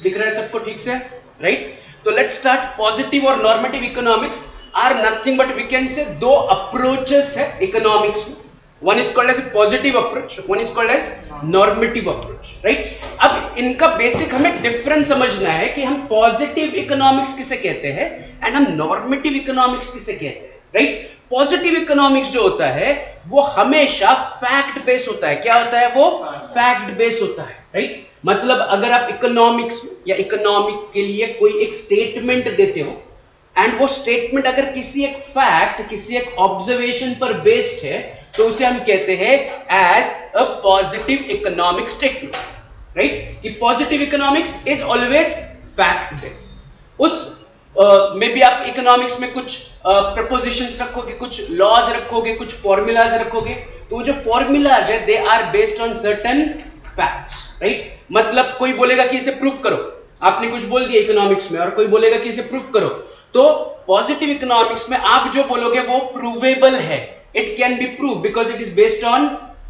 दिख रहा है सबको ठीक से, राइट? तो लेट्स स्टार्ट. पॉजिटिव और normative economics are nothing but we can say दो अप्रोचेस है इकोनॉमिक्स में. One is called as a positive approach, one is called as normative approach, right? अब इनका बेसिक हमें डिफरेंस समझना है कि हम पॉजिटिव इकोनॉमिक्स किसे कहते हैं एंड हम नॉर्मेटिव इकोनॉमिक्स किसे कहते हैं, राइट? पॉजिटिव इकोनॉमिक्स जो होता है वो हमेशा फैक्ट बेस होता है. क्या होता है वो? फैक्ट बेस होता है, राइट? मतलब अगर आप इकोनॉमिक्स या इकोनॉमिक के लिए कोई एक स्टेटमेंट देते हो एंड वो स्टेटमेंट अगर किसी एक फैक्ट, किसी एक ऑब्जर्वेशन पर बेस्ड है तो उसे हम कहते हैं as a positive economic statement, right? कि positive economics is always fact based. उस में भी आप इकोनॉमिक्स में कुछ प्रपोजिशंस रखोगे, कुछ लॉज रखोगे, कुछ फॉर्मूलाज रखोगे, तो जो फॉर्मूलाज है they are based on certain facts, right? मतलब कोई बोलेगा कि इसे प्रूफ करो, आपने कुछ बोल दिया इकोनॉमिक्स में, और कोई बोलेगा कि इसे प्रूफ करो, तो पॉजिटिव इकोनॉमिक्स में आप जो बोलोगे वो प्रूवेबल है. It can be proved because it is based on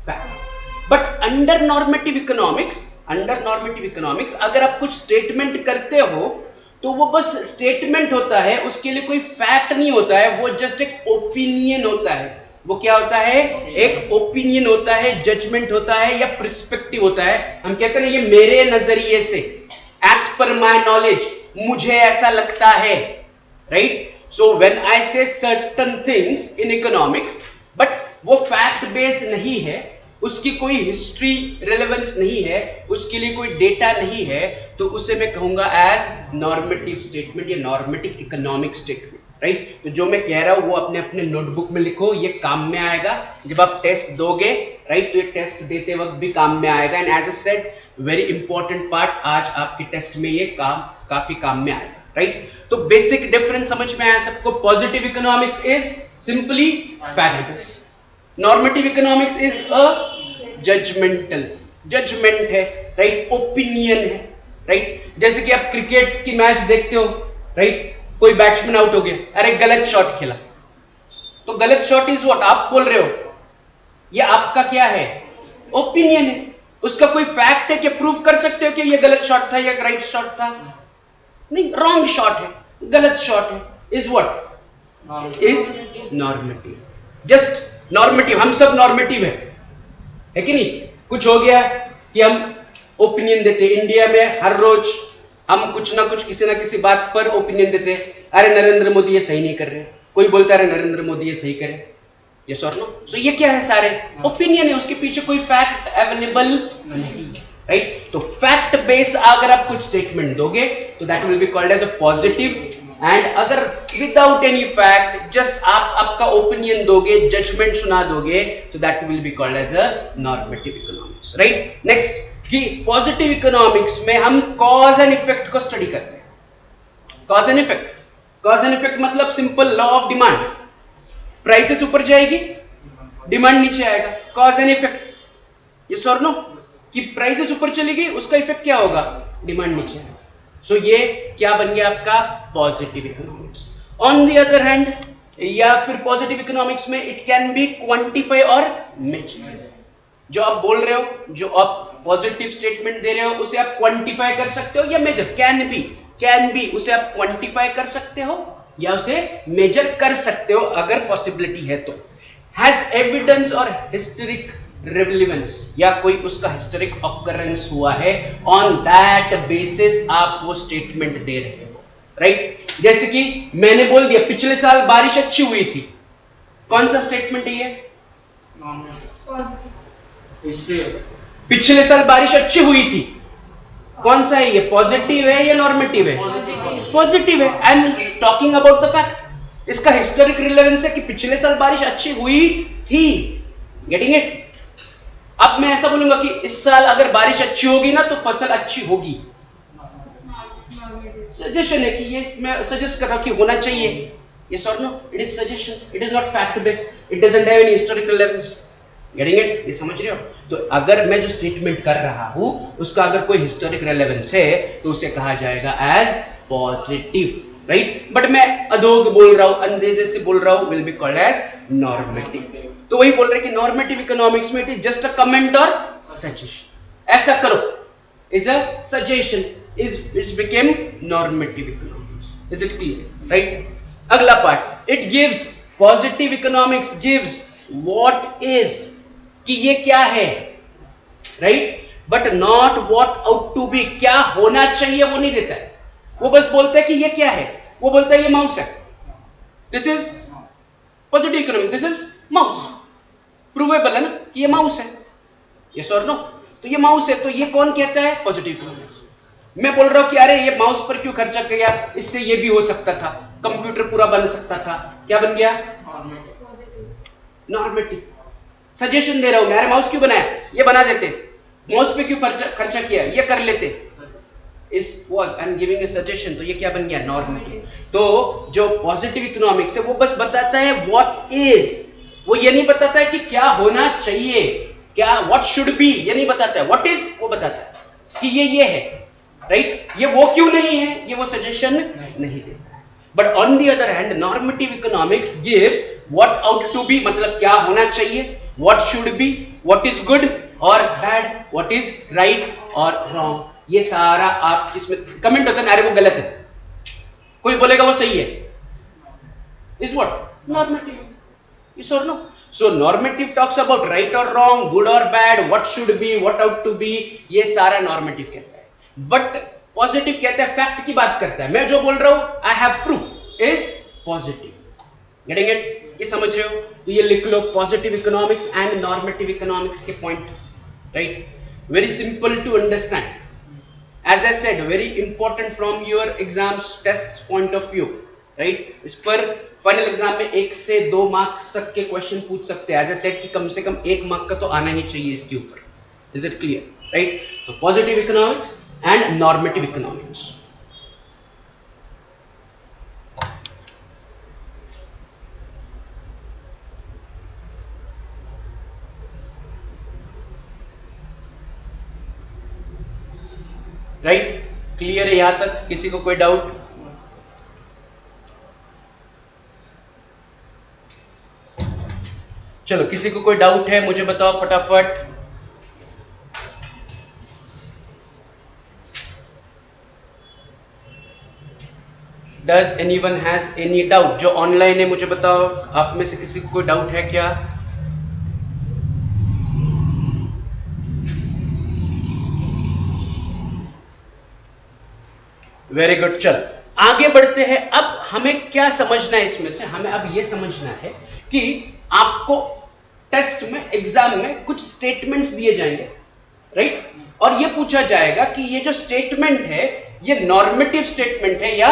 fact. But under normative economics, अगर आप कुछ स्टेटमेंट करते हो तो वो बस स्टेटमेंट होता है, उसके लिए कोई फैक्ट नहीं होता है, वो जस्ट एक ओपिनियन होता है. वो क्या होता है? एक ओपिनियन होता है, जजमेंट होता है या पर्सपेक्टिव होता है. हम कहते हैं ये मेरे नजरिए से, एज पर माय नॉलेज, मुझे ऐसा लगता है, राइट? सो व्हेन आई से certain things in economics but वो फैक्ट बेस नहीं है, उसकी कोई हिस्ट्री रेलेवेंस नहीं है, उसके लिए कोई डेटा नहीं है, तो उसे मैं कहूंगा एज नॉर्मेटिव स्टेटमेंट या नॉर्मेटिव इकोनॉमिक स्टेटमेंट, राइट? तो जो मैं कह रहा हूं वो अपने अपने नोटबुक में लिखो, ये काम में आएगा जब आप टेस्ट दोगे, राइट? तो ये टेस्ट देते वक्त भी काम में आएगा. And as I said very important part, आज आपके टेस्ट में ये काफी काम में आएगा, राइट? तो बेसिक डिफरेंस समझ में आया सबको. Positive economics is simply fact based, normative economics is a judgement है, राइट? ओपिनियन है, राइट? जैसे कि आप क्रिकेट की मैच देखते हो, राइट? कोई बैट्समैन आउट हो गया, अरे गलत शॉट खेला, तो गलत शॉट इज व्हाट आप बोल रहे हो, ये आपका क्या है? ओपिनियन है. उसका कोई फैक्ट है कि प्रूव कर सकते हो कि ये गलत शॉट था या राइट शॉट था? नहीं, रॉन्ग शॉट है, गलत शॉट है. Is what? Is normative. Just normative. हम सब नॉर्मेटिव है कि नहीं? कुछ हो गया कि हम ओपिनियन देते. इंडिया में हर रोज हम कुछ ना कुछ किसी ना किसी बात पर ओपिनियन देते. अरे नरेंद्र मोदी ये सही नहीं कर रहे, कोई बोलता है नरेंद्र मोदी ये सही करे. यस और नो? सो ये क्या है? सारे ओपिनियन है, उसके पीछे कोई फैक्ट अवेलेबल नहीं, राइट? तो फैक्ट बेस अगर आप कुछ स्टेटमेंट दोगे तो that will be called as a positive. And अगर विदाउट एनी फैक्ट जस्ट आप आपका ओपिनियन दोगे, जजमेंट सुना दोगे, तो that will be called as a normative economics, right? Next कि पॉजिटिव इकोनॉमिक्स में हम कॉज एंड इफेक्ट को स्टडी करते हैं. कॉज एंड इफेक्ट मतलब simple law of demand. Prices ऊपर जाएगी, डिमांड नीचे आएगा. कॉज एंड इफेक्ट, यस और नो? कि प्राइसेस ऊपर चलेगी, उसका इफेक्ट क्या होगा? डिमांड नीचे आएगा. सो ये क्या बन गया आपका? Positive economics. On the other hand, या फिर पॉजिटिव इकोनॉमिक्स में इट कैन बी क्वांटिफाई और मेजर. जो आप बोल रहे हो, जो आप पॉजिटिव स्टेटमेंट दे रहे हो, उसे आप क्वांटिफाई कर सकते हो या मेजर. कैन बी उसे आप क्वांटिफाई कर सकते हो या उसे मेजर कर सकते हो अगर पॉसिबिलिटी है तो. हैज एविडेंस और हिस्टोरिक रेलेवेंस, या कोई उसका हिस्टोरिक ऑकरेंस हुआ है, ऑन दैट बेसिस आप वो स्टेटमेंट दे रहे हो, राइट? जैसे कि मैंने बोल दिया पिछले साल बारिश अच्छी हुई थी, कौन सा स्टेटमेंट है ये? पिछले साल बारिश अच्छी हुई थी, कौन सा है ये? पॉजिटिव है या नॉर्मेटिव है? पॉजिटिव है. आई am talking about the fact. इसका हिस्टोरिक रिलेवेंस है कि पिछले साल बारिश अच्छी हुई थी. Getting it? अब मैं ऐसा बोलूंगा कि इस साल अगर बारिश अच्छी होगी ना तो फसल अच्छी होगी. सजेशन है कि ये मैं सजेस्ट कर रहा हूं कि होना चाहिए. यस और no? It is suggestion, it is not fact based, it doesn't have any historical relevance. Getting it? ये समझ रहे हो? तो अगर मैं जो स्टेटमेंट कर रहा हूं उसका अगर कोई हिस्टोरिक रेलेवेंस है तो उसे कहा जाएगा एज पॉजिटिव, राइट? बट मैं अधोग बोल रहा हूं, अंदेजे से बोल रहा हूं, will be called as normative. तो वही बोल रहे हैं कि नॉर्मेटिव इकोनॉमिक्स में it is just a comment और सजेशन. ऐसा करो is a suggestion, It became normative economics. Is it clear? Right? अगला part. It gives positive economics gives what is कि ये क्या है, right? But not what ought to be. क्या होना चाहिए वो नहीं देता है. वो बस बोलता है कि ये क्या है. वो बोलता है ये माउस है. This is positive economics. This is mouse. Provable है ना कि ये माउस है. Yes or no? तो ये माउस है, तो ये कौन कहता है? Positive economics. मैं बोल रहा हूं कि अरे ये माउस पर क्यों खर्चा किया, इससे ये भी हो सकता था, कंप्यूटर पूरा बन सकता था. क्या बन गया? नॉर्मेटिव. सजेशन दे रहा हूं मैं, अरे माउस क्यों बनाया, ये बना देते. माउस पे क्यों खर्चा किया, ये कर लेते. इस was I am giving a suggestion, तो ये क्या बन गया? नॉर्मेटिव. तो जो पॉजिटिव इकोनॉमिक्स है वो बस बताता है व्हाट इज. वो ये नहीं बताता है कि क्या होना चाहिए, क्या व्हाट शुड बी, ये नहीं बताता है. व्हाट इज वो बताता है कि ये है, राइट? ये वो क्यों नहीं है, ये वो सजेशन नहीं देता. But on the other hand normative economics gives what ought to be, मतलब क्या होना चाहिए, what should be, what is good और बैड, व्हाट इज राइट और रॉन्ग. ये सारा आप जिसमें कमेंट होता है अरे वो गलत है, कोई बोलेगा वो सही है, is what normative. Yes or no? So normative talks about right or wrong, good or bad, what should be, what ought to be. ये सारा normative कहता है. But positive कहता है fact की बात करता है. मैं जो बोल रहा हूं I have proof is positive. Getting it? ये समझ रहे हो? तो ये लिख लो positive economics and normative economics के point. Right? Very simple to understand. As I said, very important from your exams tests point of view. Right? इस पर फाइनल एग्जाम में 1 से 2 मार्क्स तक के क्वेश्चन पूछ सकते हैं. एज ए सेट कि कम से कम 1 मार्क का तो आना ही चाहिए इसके ऊपर. Is it clear? राइट? तो positive economics and normative economics. Right? Clear है यहां तक? किसी को कोई डाउट? चलो किसी को कोई डाउट है मुझे बताओ फटाफट. Does anyone has any doubt? जो ऑनलाइन है मुझे बताओ, आप में से किसी को कोई डाउट है क्या? Very good. चल आगे बढ़ते हैं. अब हमें क्या समझना है इसमें से? हमें अब यह समझना है कि आपको टेस्ट में एग्जाम में कुछ स्टेटमेंट्स दिए जाएंगे, राइट? और ये पूछा जाएगा कि ये जो स्टेटमेंट है ये नॉर्मेटिव स्टेटमेंट है या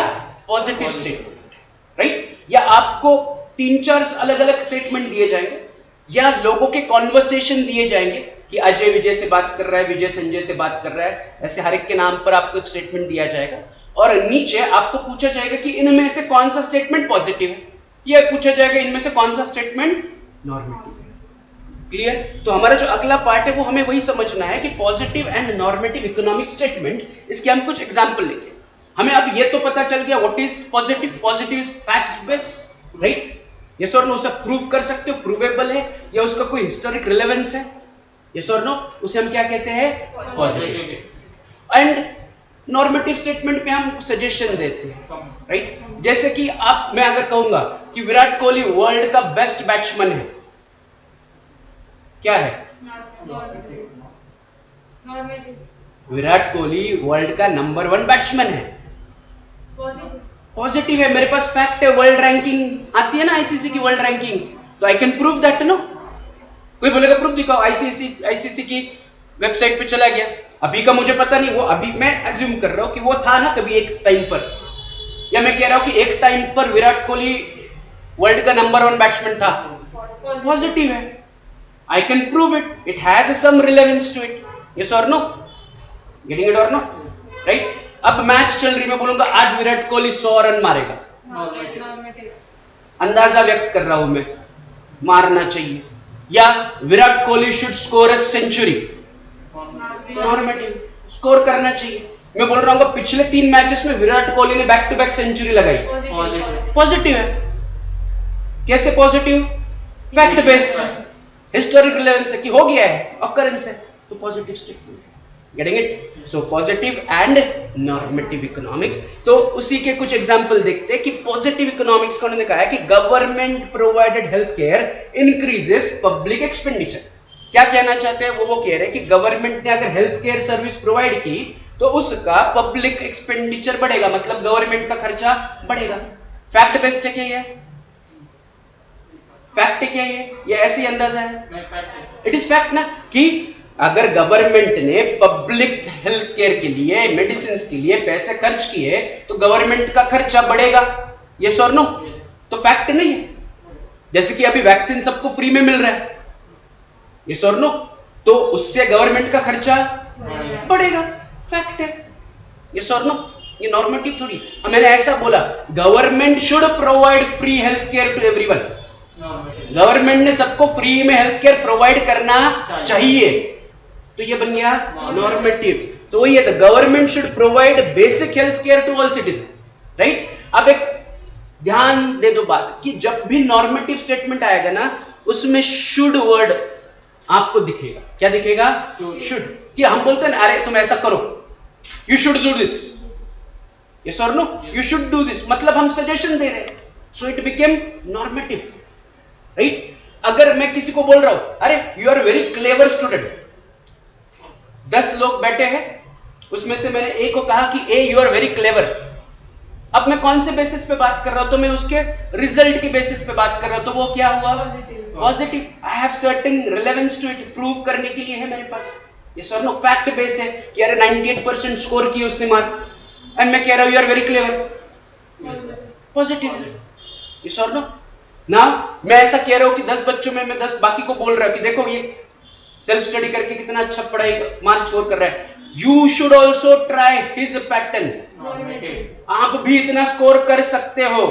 पॉजिटिव स्टेटमेंट, राइट? या आपको 3-4 अलग अलग स्टेटमेंट दिए जाएंगे या लोगों के कॉन्वर्सेशन दिए जाएंगे कि अजय विजय से बात कर रहा है, विजय संजय से बात कर रहा है, ऐसे हर एक के नाम पर आपको एक स्टेटमेंट दिया जाएगा और नीचे आपको पूछा जाएगा कि इनमें से कौन सा स्टेटमेंट पॉजिटिव है, यह पूछा जाएगा इनमें से कौन सा स्टेटमेंट नॉर्मेटिव है. क्लियर? तो हमारा जो अगला पार्ट है वो हमें वही समझना है कि positive and normative economic statement, इसके हम कुछ एग्जांपल लेंगे. हमें अब ये तो पता चल गया what is positive. Positive is facts based, right? Yes और नो? उसे प्रूव कर सकते हो, प्रूवेबल है या उसका कोई हिस्टोरिक रिलेवेंस है. यस और नो? उसे हम क्या कहते हैं? Positive statement. And normative statement में हम सजेशन देते हैं, राइट? जैसे कि मैं अगर कहूंगा कि विराट कोहली वर्ल्ड का बेस्ट बैट्समैन है, क्या है? विराट कोहली वर्ल्ड का नंबर 1 बैट्समैन है, पॉजिटिव है. मेरे पास फैक्ट है, वर्ल्ड रैंकिंग आती है ना आईसीसी की वर्ल्ड रैंकिंग, तो I can prove that. No, कोई बोलेगा प्रूफ दिखाओ, आईसीसी की वेबसाइट पे चला गया, अभी का मुझे पता नहीं, वो अभी मैं अज्यूम कर रहा हूं कि वो था ना कभी एक टाइम पर, या मैं कह रहा हूं कि एक टाइम पर विराट कोहली वर्ल्ड का नंबर 1 बैट्समैन था, पॉजिटिव है. I can prove it. It has some relevance to it. Yes or no? Getting it or no? Right? अब मैच चल रही, मैं बोलूंगा आज विराट कोहली 100 रन मारेगा, अंदाजा व्यक्त कर रहा हूं मैं, मारना चाहिए. या Virat Kohli should score a century, normative, score करना चाहिए. मैं बोल रहा हूं पिछले 3 मैचेस में विराट कोहली ने बैक टू बैक सेंचुरी लगाई, पॉजिटिव है. कैसे positive? Fact based, historic relevance है कि हो गया है, ऑकरेंस है, तो पॉजिटिव स्टेटमेंट है. Getting it? So positive and normative economics. तो उसी के कुछ एग्जांपल देखते हैं कि पॉजिटिव इकोनॉमिक्स को उन्होंने कहा है कि government provided health care increases public expenditure. क्या कहना चाहते हैं वो कह रहे हैं कि गवर्नमेंट ने अगर हेल्थ केयर सर्विस प्रोवाइड की तो उसका पब्लिक एक्सपेंडिचर बढ़ेगा, मतलब गवर्नमेंट का खर्चा बढ़ेगा। फैक्ट बेस्ड है क्या ये? फैक्ट है क्या ये ऐसे ही अंदाजा है? इट इज फैक्ट ना, कि अगर गवर्नमेंट ने पब्लिक हेल्थ केयर के लिए, मेडिसिन के लिए पैसे खर्च किए तो गवर्नमेंट का खर्चा बढ़ेगा। यस और नो? तो फैक्ट नहीं है? जैसे कि अभी वैक्सीन सबको फ्री में मिल रहा है, यस और नो? तो उससे गवर्नमेंट का खर्चा बढ़ेगा, फैक्ट है। यस और नो? ये नॉर्मेटिव थोड़ी। मैंने ऐसा बोला government should provide free health care to everyone. Government ने सबको फ्री में हेल्थ केयर प्रोवाइड करना चाहिए, तो ये बन गया नॉर्मेटिव। तो ये the government should provide basic health care to all citizen, right? अब एक ध्यान दे दो बात कि जब भी नॉर्मेटिव स्टेटमेंट आएगा ना उसमें शुड वर्ड आपको दिखेगा। क्या दिखेगा? शुड। कि हम बोलते हैं अरे तुम ऐसा करो, you should do this, yes और no? You should do this, मतलब हम सजेशन दे रहे हैं, so it became normative, right? अगर मैं किसी को बोल रहा हूं अरे you are very clever student, 10 लोग बैठे हैं उसमें से मैंने ए को कहा कि ए यू आर वेरी क्लेवर, अब मैं कौन से बेसिस पे बात कर रहा हूं? तो मैं उसके रिजल्ट के बेसिस पे बात कर रहा हूं, तो वो क्या हुआ? Positive. I have certain relevance to it, prove करने के लिए है मेरे पास। यस और नो? फैक्ट बेस है कि अरे 98% स्कोर किए उसने मार्क, एंड मैं कह रहा हूं you are very clever, positive. Yes और नो? ना मैं ऐसा कह रहा हूं कि 10 बच्चों में मैं 10 बाकी को बोल रहा हूं कि देखो ये सेल्फ स्टडी करके कितना अच्छा पढ़ाई मार्क स्कोर कर रहा है, you should also try his pattern, आप भी इतना स्कोर कर सकते हो,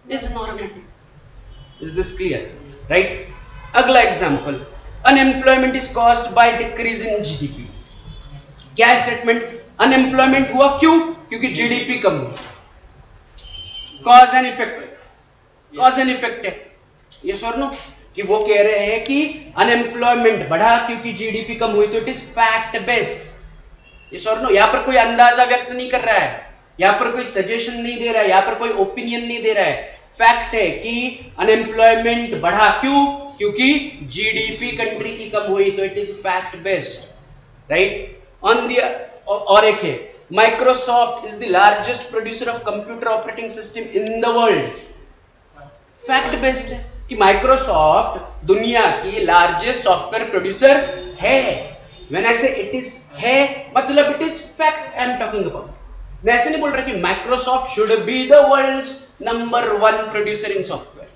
is normative. Is this clear? Right? अगला example, unemployment is caused by decrease in GDP. क्या स्टेटमेंट? अनएम्प्लॉयमेंट हुआ क्यों? क्योंकि जीडीपी कम हुआ। Cause and effect, cause and effect है, यस और नो? कि वो कह रहे हैं कि अनएम्प्लॉयमेंट बढ़ा क्योंकि जीडीपी कम हुई, तो it is fact base, yes और नो? यहां पर कोई अंदाजा व्यक्त नहीं कर रहा है, यहां पर कोई सजेशन नहीं दे रहा है, यहां पर कोई ओपिनियन नहीं दे रहा है, फैक्ट है कि अनएम्प्लॉयमेंट बढ़ा क्यों? क्योंकि जीडीपी कंट्री की कम हुई, तो it is fact based, right? On the और एक है Microsoft is the largest producer of computer operating system in the world. Fact based है कि माइक्रोसॉफ्ट दुनिया की लार्जेस्ट सॉफ्टवेयर प्रोड्यूसर है। When I say it is है मतलब it is fact I am talking about. मैं ऐसे नहीं बोल रहा कि Microsoft should be the world's number 1 producer in software,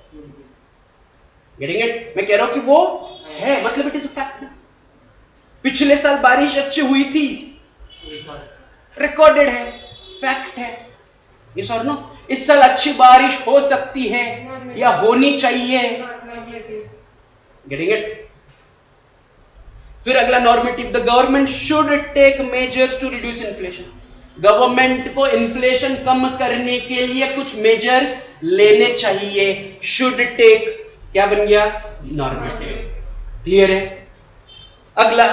getting it? मैं कह रहा हूं कि वो है, मतलब इट इज अ फैक्ट। पिछले साल बारिश अच्छी हुई थी, रिकॉर्डेड है, फैक्ट है, यस और नो? इस साल अच्छी बारिश हो सकती है या होनी चाहिए, गेटिंग इट? फिर अगला normative, the government should take measures to reduce inflation. Government को इन्फ्लेशन कम करने के लिए कुछ मेजर्स लेने चाहिए, शुड टेक क्या बन गया? नॉर्मेटिव। क्लियर है? अगला,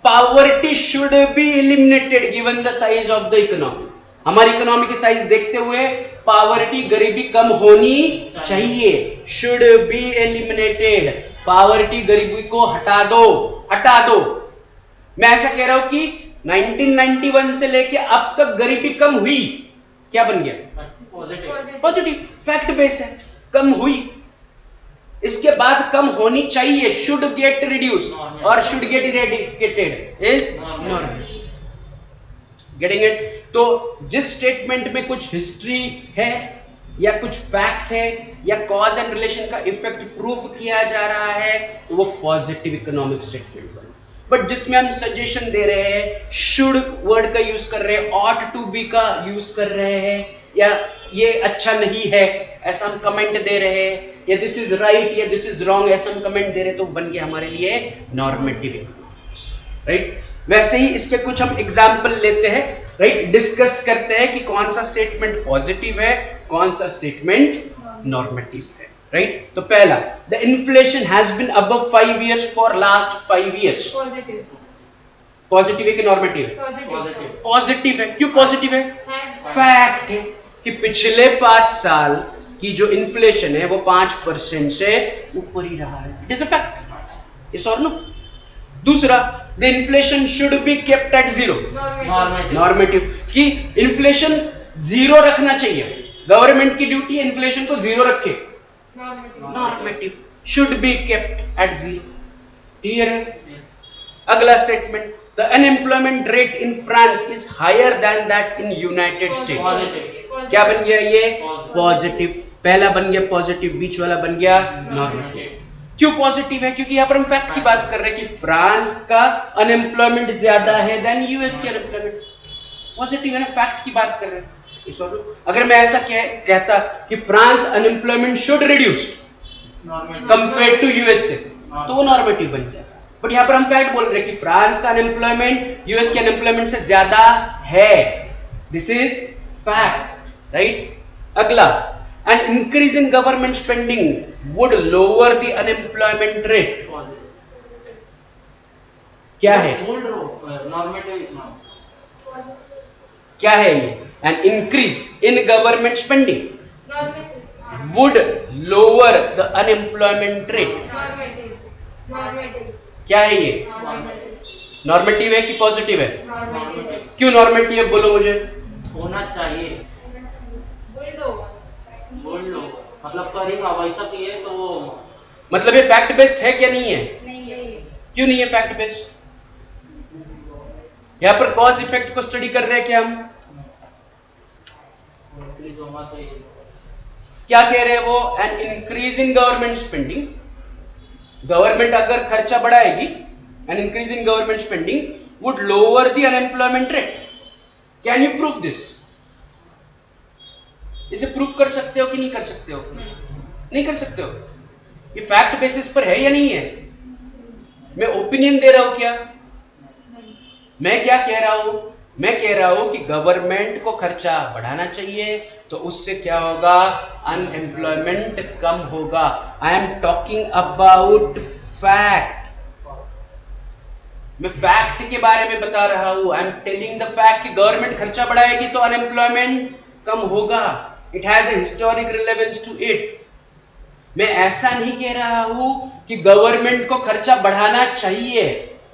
poverty should be eliminated given the size of the economy. हमारी इकोनॉमी की साइज देखते हुए पॉवर्टी, गरीबी कम होनी चाहिए, शुड बी एलिमिनेटेड। पॉवर्टी, गरीबी को हटा दो, हटा दो। मैं ऐसा कह रहा हूं कि 1991 से लेके अब तक गरीबी कम हुई, क्या बन गया? पॉजिटिव। पॉजिटिव, फैक्ट बेस है, कम हुई, इसके बाद कम होनी चाहिए, शुड गेट रिड्यूस और should get eradicated is normal, getting it? तो जिस स्टेटमेंट में कुछ हिस्ट्री है या कुछ फैक्ट है या कॉज एंड रिलेशन का इफेक्ट प्रूफ किया जा रहा है तो वो पॉजिटिव इकोनॉमिक स्टेटमेंट बने। बट जिसमें हम सजेशन दे रहे हैं, शुड वर्ड का यूज कर रहे हैं, ऑट टू बी का यूज कर रहे हैं, या ये अच्छा नहीं है ऐसा हम कमेंट दे रहे हैं, या दिस इज राइट या दिस इज रॉन्ग ऐसा हम कमेंट दे रहे हैं, तो बन गया हमारे लिए नॉर्मेटिव इकोनॉमिक्स, राइट? वैसे ही इसके कुछ हम एग्जाम्पल लेते हैं, राइट? डिस्कस करते हैं कि कौन सा स्टेटमेंट पॉजिटिव है, कौन सा स्टेटमेंट नॉर्मेटिव है, राइट? तो पहला, the inflation has been above 5 years for last 5 years, positive है कि नॉर्मेटिव है? पॉजिटिव। पॉजिटिव है। क्यों पॉजिटिव है? फैक्ट है कि पिछले 5 साल की जो इन्फ्लेशन है वो 5% से ऊपर ही रहा है। It is a fact. Yes और नो? दूसरा, the inflation should be kept at 0। Normative कि इन्फ्लेशन 0 रखना चाहिए। गवर्नमेंट की ड्यूटी है इन्फ्लेशन को 0 रखे। Normative should be kept at 0। Clear है? अगला statement, the unemployment rate in France is higher than that in United States. क्या बन गया ये? पॉजिटिव। पहला बन गया पॉजिटिव, बीच वाला बन गया नॉर्मेटिव। क्यों पॉजिटिव है? क्योंकि यहां पर हम फैक्ट की बात कर रहे हैं कि फ्रांस का अनएम्प्लॉयमेंट ज्यादा है देन यूएस के अनएम्प्लॉयमेंट। पॉजिटिव है ना, फैक्ट की बात कर रहे हैं। अगर मैं ऐसा कहता कि France unemployment should reduce compare to US से, तो वो नॉर्मेटिव बन जाता। बट यहां पर हम फैक्ट बोल रहे हैं कि फ्रांस का अनएम्प्लॉयमेंट यूएस के अनएम्प्लॉयमेंट से ज्यादा है। This is fact, right? अगला, an increase in government spending would lower the unemployment rate. क्या है? क्या है ये? An increase in government spending would lower the unemployment rate. क्या है ये? नॉर्मेटिव है कि पॉजिटिव है? क्यों नॉर्मेटिव है बोलो मुझे? होना चाहिए। बोल लो मतलब करेगा वैसा भी है तो मतलब ये फैक्ट बेस्ड है क्या नहीं है? क्यों नहीं है फैक्ट बेस्ड? यहां पर कॉज इफेक्ट को स्टडी कर रहे हैं क्या हम? क्या कह रहे हैं वो? N increase in government spending, government अगर खर्चा बढ़ाएगी, N increase in government spending would lower the unemployment rate. Can you prove this? इसे प्रूफ कर सकते हो कि नहीं कर सकते हो? नहीं कर सकते हो। ये फैक्ट बेसिस पर है या नहीं है? मैं ओपिनियन दे रहा हूं क्या? मैं क्या कह रहा हूं? मैं कह रहा हूं कि गवर्नमेंट को खर्चा बढ़ाना चाहिए, तो उससे क्या होगा? अनएम्प्लॉयमेंट कम होगा। I am talking about fact. मैं फैक्ट के बारे में बता रहा हूं। I am telling the fact कि गवर्नमेंट खर्चा बढ़ाएगी तो अनएम्प्लॉयमेंट कम होगा। It has a historic relevance to it. मैं ऐसा नहीं कह रहा हूं कि गवर्नमेंट को खर्चा बढ़ाना चाहिए।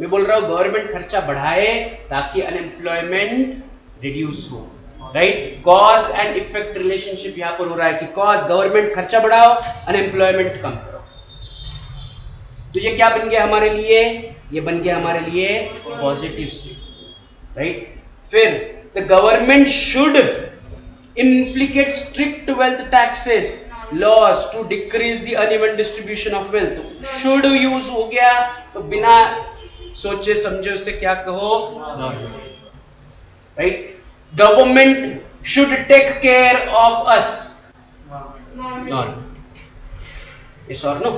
मैं बोल रहा हूं गवर्नमेंट खर्चा बढ़ाए ताकि अनएम्प्लॉयमेंट रिड्यूस हो, right? Cause and effect relationship यहां पर हो रहा है कि कॉज गवर्नमेंट खर्चा बढ़ाओ, अनएम्प्लॉयमेंट कम करो। तो ये क्या बन गया हमारे लिए? ये बन गया हमारे लिए पॉजिटिव स्टेट, राइट? फिर the government should implicate strict wealth taxes laws to decrease the uneven distribution of wealth। should use हो गया तो बिना सोचे समझे उसे क्या कहो? Right? Government should take care of us। yes or no?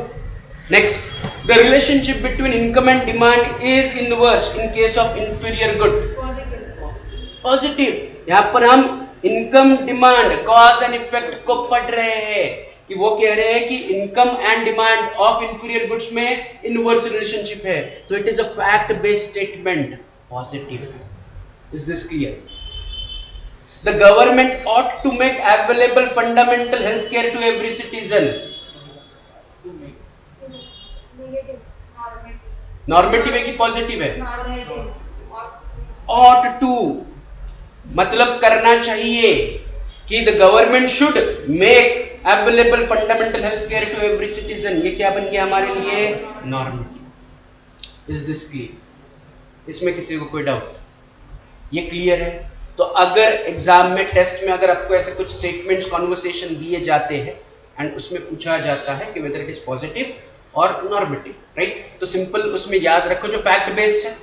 Next, the relationship between income and demand is inverse in case of inferior good। Positive. यहां पर हम income demand cause and effect को पढ़ रहे हैं कि वो कह रहे हैं कि income and demand of inferior goods में इनवर्स रिलेशनशिप है। तो it is a fact based statement, positive. Is this clear? The government ought to make available fundamental health care to every citizen. Normative है कि positive है? Ought to मतलब करना चाहिए कि the government should make available fundamental health care to every citizen. ये क्या बन गया हमारे लिए? नॉर्मेटिव। Is this clear? इसमें किसी को कोई डाउट? ये क्लियर है? तो अगर एग्जाम में, टेस्ट में अगर आपको ऐसे कुछ स्टेटमेंट्स, कॉन्वर्सेशन दिए जाते हैं एंड उसमें पूछा जाता है कि वेदर इट इज पॉजिटिव और नॉर्मेटिव, राइट? तो सिंपल उसमें याद रखो जो फैक्ट बेस्ड है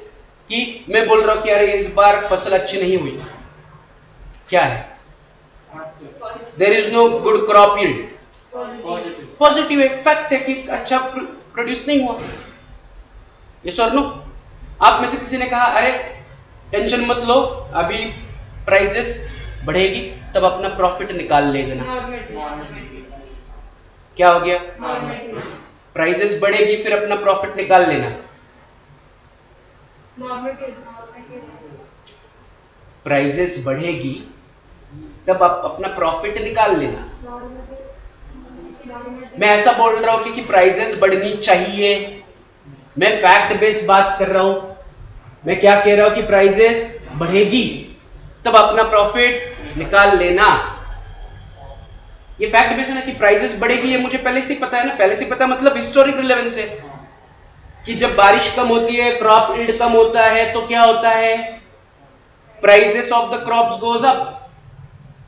कि मैं बोल रहा हूं कि यार इस बार फसल अच्छी नहीं हुई, क्या है? There is no good crop yield. Positive है, फैक्ट है कि अच्छा प्रोड्यूस नहीं हुआ। यस और नो? आप में से किसी ने कहा अरे टेंशन मत लो, अभी प्राइजेस बढ़ेगी तब अपना प्रॉफिट निकाल लेना। क्या हो गया? प्राइजेस बढ़ेगी फिर अपना प्रॉफिट निकाल लेना। प्राइजेस बढ़ेगी तब आप अपना प्रॉफिट निकाल लेना। मैं ऐसा बोल रहा हूं कि प्राइजेस बढ़नी चाहिए, मैं फैक्ट बेस्ड बात कर रहा हूं। मैं क्या कह रहा हूं कि प्राइजेस बढ़ेगी तब अपना प्रॉफिट निकाल लेना। ये फैक्ट बेस्ड है ना कि प्राइजेस बढ़ेगी, ये मुझे पहले से ही पता है ना। पहले से पता मतलब हिस्टोरिक रिलेवेंस है कि जब बारिश कम होती है, क्रॉप यील्ड कम होता है, तो क्या होता है, prices of the crops goes up.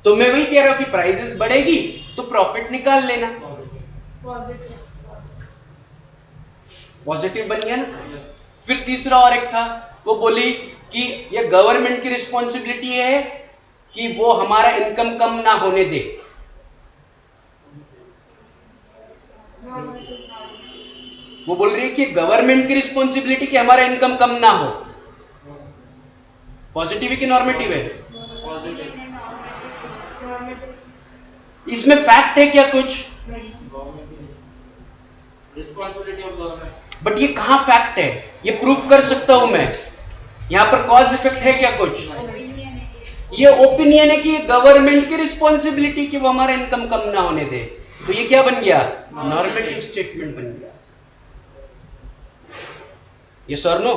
तो मैं वही कह रहा हूं कि प्राइजेस बढ़ेगी तो प्रॉफिट निकाल लेना। पॉजिटिव बन गया ना। फिर तीसरा और एक था, वो बोली कि ये गवर्नमेंट की रिस्पॉन्सिबिलिटी है कि वो हमारा इनकम कम ना होने दे। वो बोल रही है कि गवर्नमेंट की रिस्पॉन्सिबिलिटी कि हमारा इनकम कम ना हो। पॉजिटिव है कि नॉर्मेटिव है? इसमें फैक्ट है क्या कुछ? Responsibility of government. बट ये कहां फैक्ट है? ये प्रूफ कर सकता हूं मैं। यहां पर कॉज इफेक्ट है क्या कुछ? ये ओपिनियन है कि गवर्नमेंट की रिस्पॉन्सिबिलिटी कि वो हमारा इनकम कम ना होने दे। तो ये क्या बन गया? नॉर्मेटिव स्टेटमेंट बन गया। ये सर नो,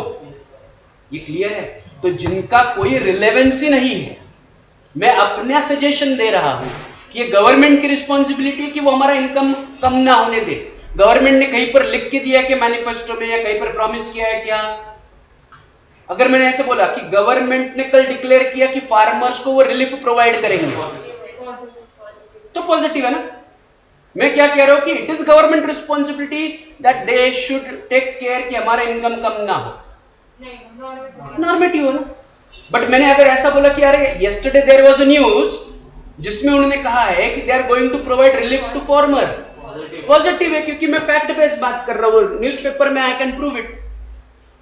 ये क्लियर है? तो जिनका कोई रिलेवेंस ही नहीं है, मैं अपना सजेशन दे रहा हूं कि ये गवर्नमेंट की रिस्पॉन्सिबिलिटी कि वो हमारा इनकम कम ना होने दे। गवर्नमेंट ने कहीं पर लिख के दिया है कि मैनिफेस्टो में, या कहीं पर प्रॉमिस किया है क्या? अगर मैंने ऐसे बोला कि गवर्नमेंट ने कल डिक्लेयर किया कि फार्मर्स को वो रिलीफ प्रोवाइड करेंगे, तो पॉजिटिव है ना। मैं क्या कह रहा हूं कि it is government responsibility that they should take care कि हमारा इनकम कम ना हो। नॉर्मेटिव है ना। बट मैंने अगर ऐसा बोला कि अरे yesterday there was a news जिसमें उन्होंने कहा है कि they are going to provide relief to farmer, positive है क्योंकि मैं फैक्ट बेस्ड बात कर रहा हूं, न्यूज़पेपर में आई कैन प्रूव इट।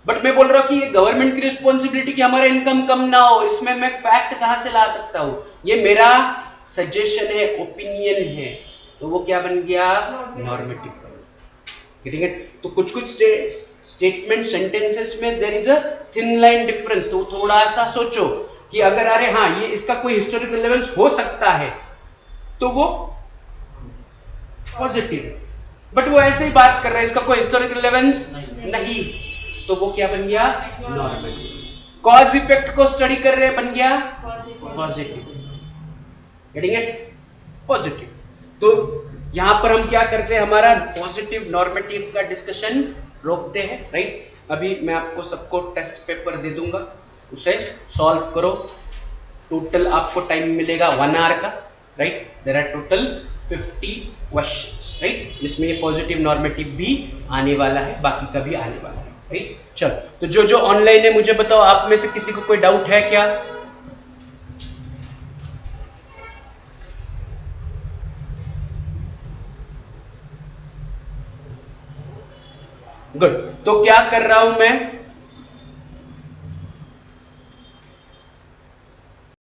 बट मैं बोल रहा हूं कि ये गवर्नमेंट की रिस्पॉन्सिबिलिटी कि हमारा इनकम कम ना हो, इसमें मैं फैक्ट कहां से ला सकता हूं? ये मेरा सजेशन है, ओपिनियन है, तो वो क्या बन गया? नॉर्मेटिव। Getting it? तो कुछ कुछ स्टेटमेंट सेंटेंसेस में there is a thin line difference, तो थोड़ा सा सोचो कि अगर अरे हाँ ये इसका कोई हिस्टोरिकल रिलेवेंस हो सकता है तो वो पॉजिटिव, बट वो ऐसे ही बात कर रहा है इसका कोई हिस्टोरिकल रिलेवेंस नहीं, तो वो क्या बन गया? नॉर्मल। कॉज इफेक्ट को स्टडी कर रहे हैं, बन गया पॉजिटिव। Getting it? पॉजिटिव। तो यहां पर हम क्या करते हैं, हमारा पॉजिटिव नॉर्मेटिव का डिस्कशन रोकते हैं, राइट। अभी मैं आपको सबको टेस्ट पेपर दे दूंगा, उसे सॉल्व करो। टोटल आपको टाइम मिलेगा 1 आवर का, right. There are total 50 questions, right, जिसमें ये पॉजिटिव नॉर्मेटिव भी आने वाला है, बाकी का भी आने वाला है, राइट। चलो, तो जो जो ऑनलाइन है मुझे बताओ, आप में से किसी को कोई डाउट है क्या? गुड। तो क्या कर रहा हूं मैं,